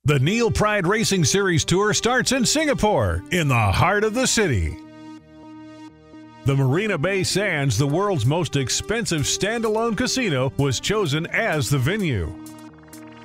The Neil Pride Racing Series Tour starts in Singapore, in the heart of the city. The Marina Bay Sands, the world's most expensive standalone casino, was chosen as the venue.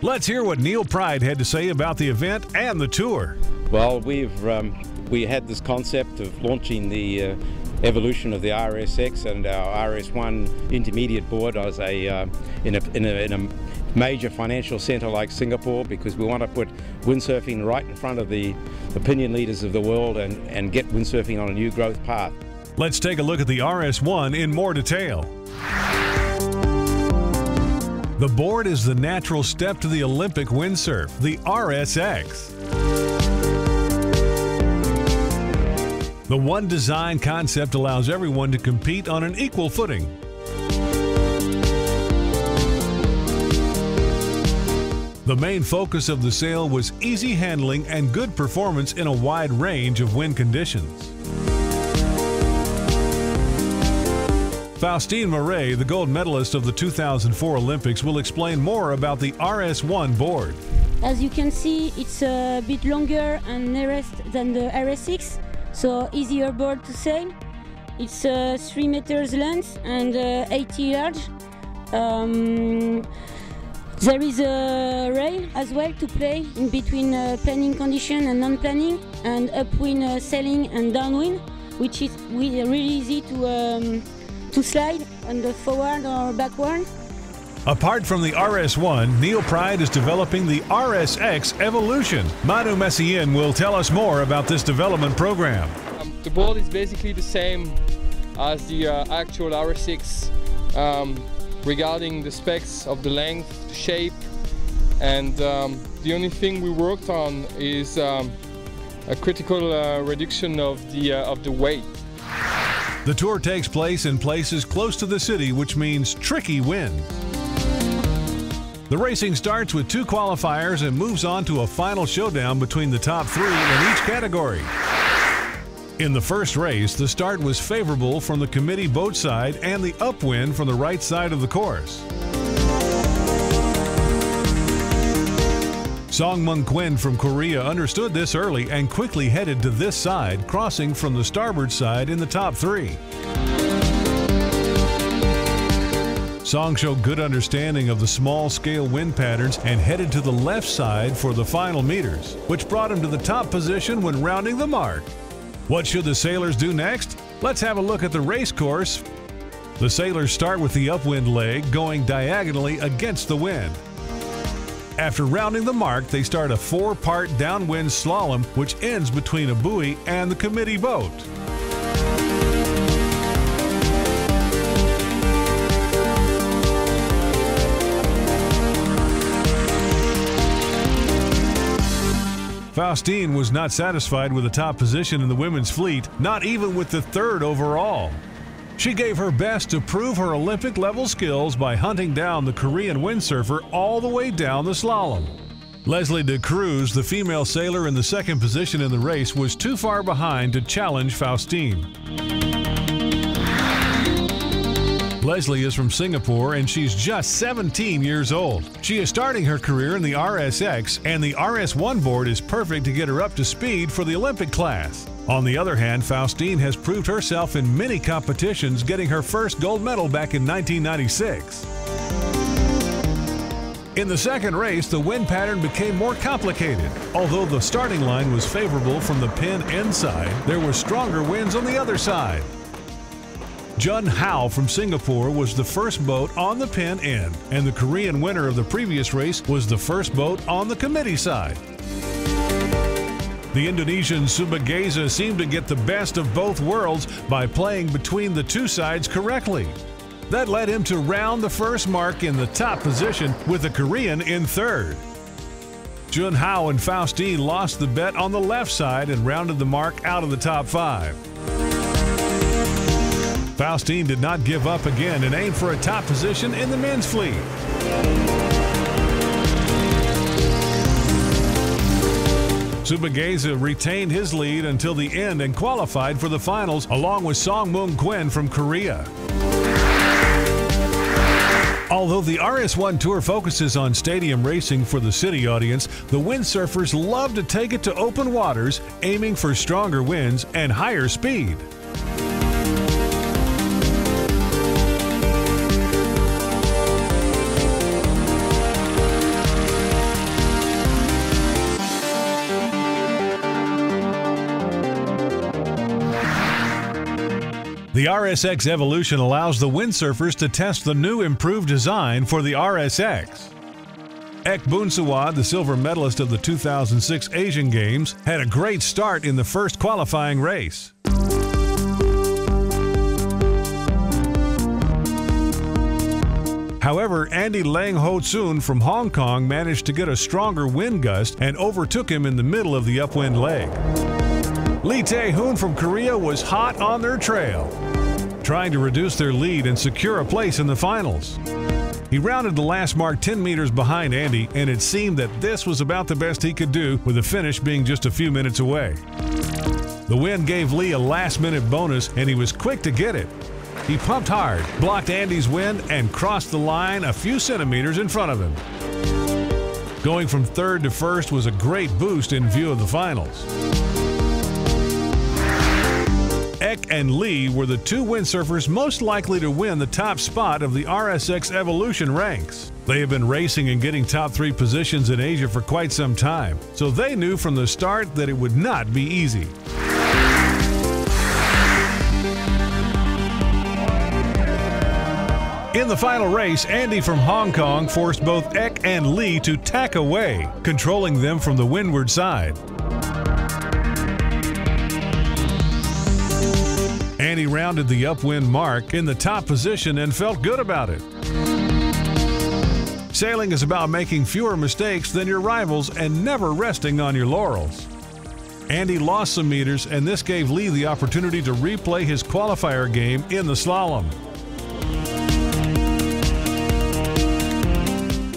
Let's hear what Neil Pride had to say about the event and the tour. Well, we had this concept of launching the evolution of the RSX and our RS1 intermediate board as in a major financial center like Singapore, because we want to put windsurfing right in front of the opinion leaders of the world and get windsurfing on a new growth path. Let's take a look at the RS1 in more detail. The board is the natural step to the Olympic windsurf, the RSX. The one design concept allows everyone to compete on an equal footing. The main focus of the sail was easy handling and good performance in a wide range of wind conditions. Faustine Marais, the gold medalist of the 2004 Olympics, will explain more about the RS1 board. As you can see, it's a bit longer and nearest than the RS6, so easier board to sail. It's 3 meters length and 80 large. There is a rail as well to play in between planning condition and non-planning, and upwind sailing and downwind, which is really easy to slide on the forward or backward. Apart from the RS1, Neil Pride is developing the RSX Evolution. Manu Messien will tell us more about this development program. The board is basically the same as the actual RS6 regarding the specs of the length, the shape, and the only thing we worked on is a critical reduction of the weight. The tour takes place in places close to the city, which means tricky winds. The racing starts with 2 qualifiers and moves on to a final showdown between the top 3 in each category. In the first race, the start was favorable from the committee boat side and the upwind from the right side of the course. Song Mung Quinn from Korea understood this early and quickly headed to this side, crossing from the starboard side in the top 3. Song showed good understanding of the small-scale wind patterns and headed to the left side for the final meters, which brought him to the top position when rounding the mark. What should the sailors do next? Let's have a look at the race course. The sailors start with the upwind leg going diagonally against the wind. After rounding the mark, they start a 4-part downwind slalom, which ends between a buoy and the committee boat. Faustine was not satisfied with the top position in the women's fleet, not even with the 3rd overall. She gave her best to prove her Olympic-level skills by hunting down the Korean windsurfer all the way down the slalom. Leslie de Cruz, the female sailor in the 2nd position in the race, was too far behind to challenge Faustine. Leslie is from Singapore and she's just 17 years old. She is starting her career in the RSX, and the RS1 board is perfect to get her up to speed for the Olympic class. On the other hand, Faustine has proved herself in many competitions, getting her first gold medal back in 1996. In the 2nd race, the wind pattern became more complicated. Although the starting line was favorable from the pin end side, there were stronger winds on the other side. Jun Hao from Singapore was the first boat on the pin end, and the Korean winner of the previous race was the first boat on the committee side. The Indonesian Subageza seemed to get the best of both worlds by playing between the 2 sides correctly. That led him to round the first mark in the top position with the Korean in 3rd. Jun Hao and Faustine lost the bet on the left side and rounded the mark out of the top 5. Faustine did not give up again and aimed for a top position in the men's fleet. Subageza retained his lead until the end and qualified for the finals along with Song Mung Quinn from Korea. Although the RS1 Tour focuses on stadium racing for the city audience, the windsurfers love to take it to open waters, aiming for stronger winds and higher speed. The RSX Evolution allows the windsurfers to test the new improved design for the RSX. Ek Boonsawad, the silver medalist of the 2006 Asian Games, had a great start in the first qualifying race. However, Andy Lang Ho Tsun from Hong Kong managed to get a stronger wind gust and overtook him in the middle of the upwind leg. Lee Tae-hoon from Korea was hot on their trail, trying to reduce their lead and secure a place in the finals. He rounded the last mark 10 meters behind Andy, and it seemed that this was about the best he could do, with the finish being just a few minutes away. The wind gave Lee a last-minute bonus, and he was quick to get it. He pumped hard, blocked Andy's wind, and crossed the line a few centimeters in front of him. Going from third to first was a great boost in view of the finals. Ek and Lee were the two windsurfers most likely to win the top spot of the RSX Evolution ranks. They have been racing and getting top 3 positions in Asia for quite some time, so they knew from the start that it would not be easy. In the final race, Andy from Hong Kong forced both Ek and Lee to tack away, controlling them from the windward side. Andy rounded the upwind mark in the top position and felt good about it. Sailing is about making fewer mistakes than your rivals and never resting on your laurels. Andy lost some meters, and this gave Lee the opportunity to replay his qualifier game in the slalom.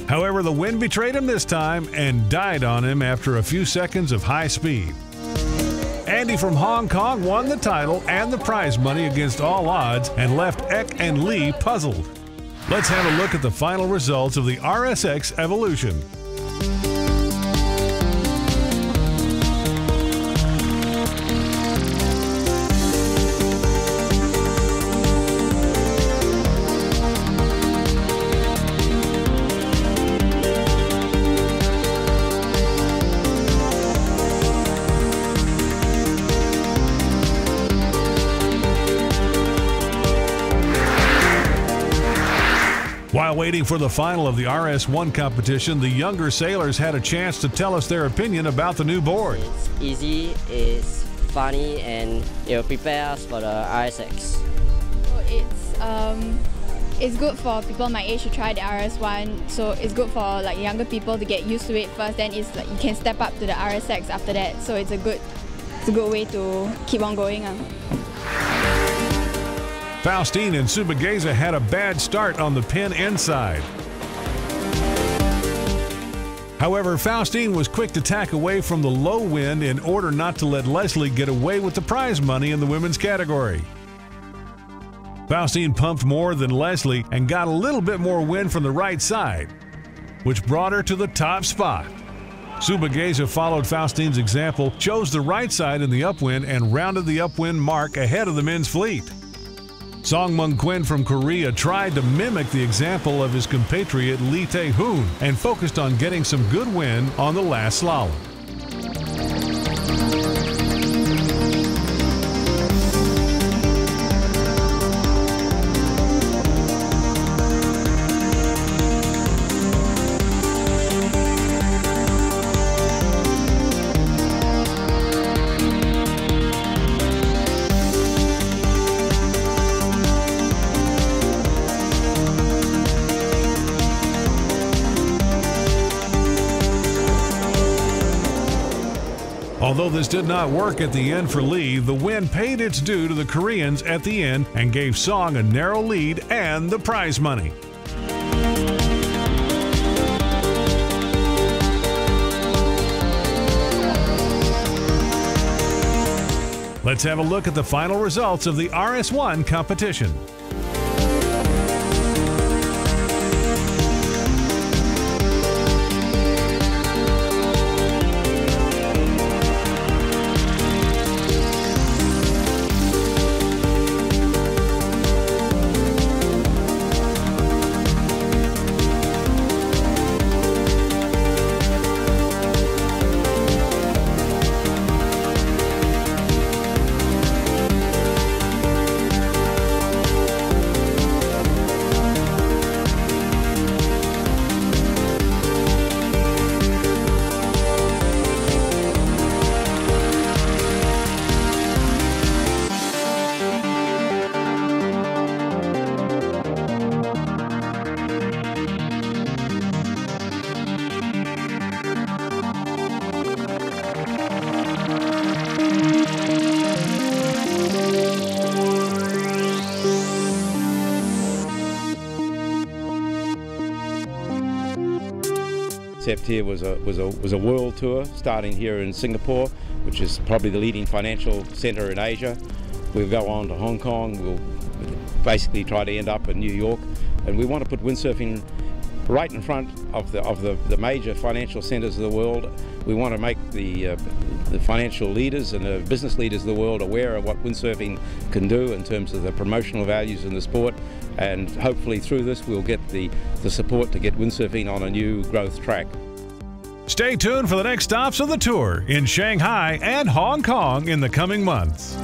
However, the wind betrayed him this time and died on him after a few seconds of high speed. Andy from Hong Kong won the title and the prize money against all odds and left Ek and Lee puzzled. Let's have a look at the final results of the RSX Evolution. While waiting for the final of the RS1 competition, the younger sailors had a chance to tell us their opinion about the new board. It's easy, it's funny, and it will prepare us for the RSX. It's good for people my age to try the RS1, so it's good for like younger people to get used to it first, then it's like you can step up to the RSX after that, so it's a good way to keep on going. Faustine and Subageza had a bad start on the pin inside. However, Faustine was quick to tack away from the low wind in order not to let Leslie get away with the prize money in the women's category. Faustine pumped more than Leslie and got a little bit more wind from the right side, which brought her to the top spot. Subageza followed Faustine's example, chose the right side in the upwind, and rounded the upwind mark ahead of the men's fleet. Song Mung Quinn from Korea tried to mimic the example of his compatriot Lee Tae-hoon and focused on getting some good wind on the last slalom. Although this did not work at the end for Lee, the win paid its due to the Koreans at the end and gave Song a narrow lead and the prize money. Let's have a look at the final results of the RS1 competition. concept here was a world tour starting here in Singapore, which is probably the leading financial centre in Asia. We'll go on to Hong Kong. We'll basically try to end up in New York, and we want to put windsurfing right in front of the major financial centres of the world. We want to make the financial leaders and the business leaders of the world aware of what windsurfing can do in terms of the promotional values in the sport, and hopefully through this we'll get the support to get windsurfing on a new growth track. Stay tuned for the next stops of the tour in Shanghai and Hong Kong in the coming months.